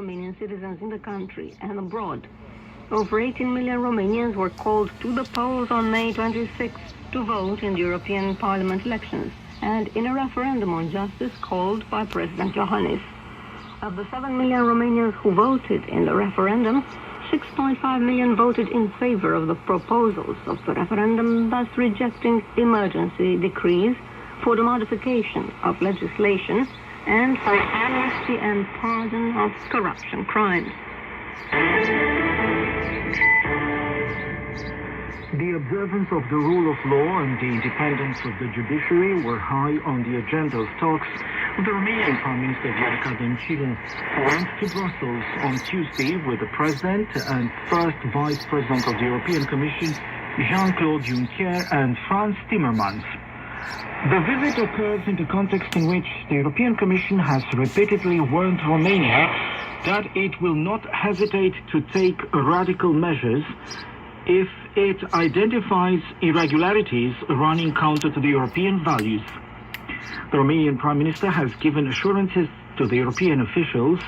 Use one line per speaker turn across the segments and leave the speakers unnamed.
Romanian citizens in the country and abroad. Over 18 million Romanians were called to the polls on May 26 to vote in the European Parliament elections and in a referendum on justice called by President Iohannis. Of the 7 million Romanians who voted in the referendum, 6.5 million voted in favor of the proposals of the referendum, thus rejecting emergency decrees for the modification of legislation and for amnesty and pardon of corruption crimes.
The observance of the rule of law and the independence of the judiciary were high on the agenda of talks with the Romanian Prime Minister Viorica Dăncilă, who went to Brussels on Tuesday with the President and first Vice President of the European Commission, Jean-Claude Juncker, and Frans Timmermans. The visit occurs in the context in which the European Commission has repeatedly warned Romania that it will not hesitate to take radical measures if it identifies irregularities running counter to the European values. The Romanian Prime Minister has given assurances to the European officials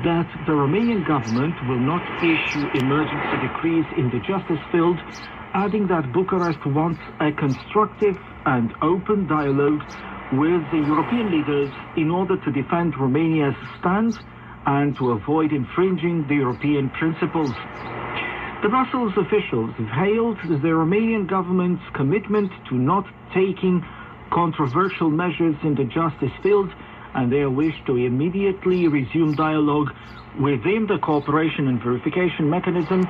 that the Romanian government will not issue emergency decrees in the justice field, adding that Bucharest wants a constructive and open dialogue with the European leaders in order to defend Romania's stand and to avoid infringing the European principles. The Brussels officials hailed the Romanian government's commitment to not taking controversial measures in the justice field and their wish to immediately resume dialogue within the cooperation and verification mechanism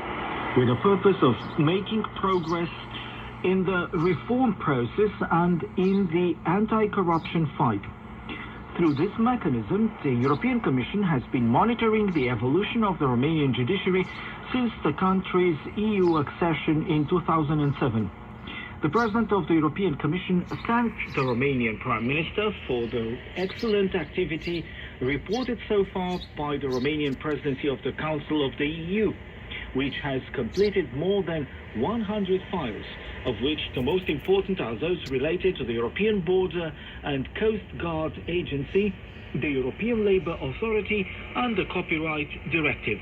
with the purpose of making progress in the reform process and in the anti-corruption fight. Through this mechanism, the European Commission has been monitoring the evolution of the Romanian judiciary since the country's EU accession in 2007. The President of the European Commission thanked the Romanian Prime Minister for the excellent activity reported so far by the Romanian Presidency of the Council of the EU, which has completed more than 100 files, of which the most important are those related to the European Border and Coast Guard Agency, the European Labour Authority, and the Copyright Directive.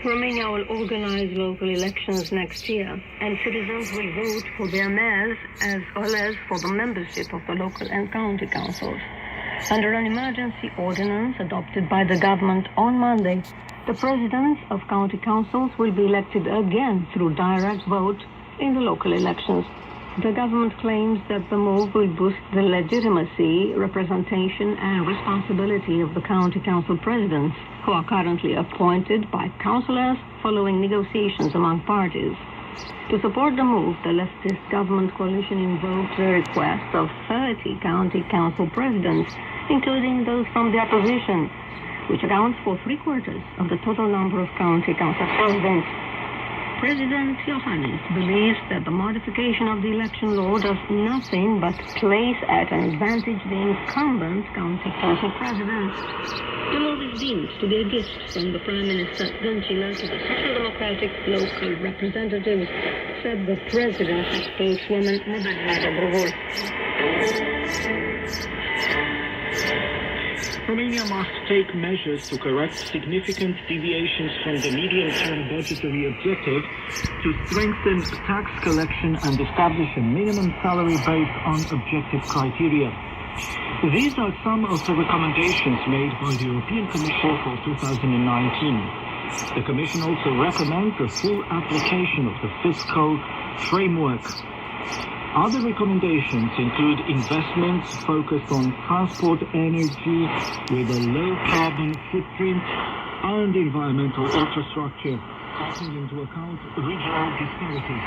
Romania will organize local elections next year, and citizens will vote for their mayors as well as for the membership of the local and county councils. Under an emergency ordinance adopted by the government on Monday, the presidents of county councils will be elected again through direct vote in the local elections. The government claims that the move will boost the legitimacy, representation and responsibility of the county council presidents, who are currently appointed by councillors following negotiations among parties. To support the move, the leftist government coalition invoked the request of 30 county council presidents, including those from the opposition, which accounts for 3/4 of the total number of county council presidents. President Iohannis believes that the modification of the election law does nothing but place at an advantage the incumbent county council presidents. The law is deemed to be a gift from the Prime Minister Dăncilă to the Social Democratic local representatives, said the president's spokeswoman Madalina Dobrovolj.
Romania must take measures to correct significant deviations from the medium-term budgetary objective to strengthen tax collection and establish a minimum salary based on objective criteria. These are some of the recommendations made by the European Commission for 2019. The Commission also recommends the full application of the fiscal framework. Other recommendations include investments focused on transport energy with a low carbon footprint and environmental infrastructure, taking into account regional disparities.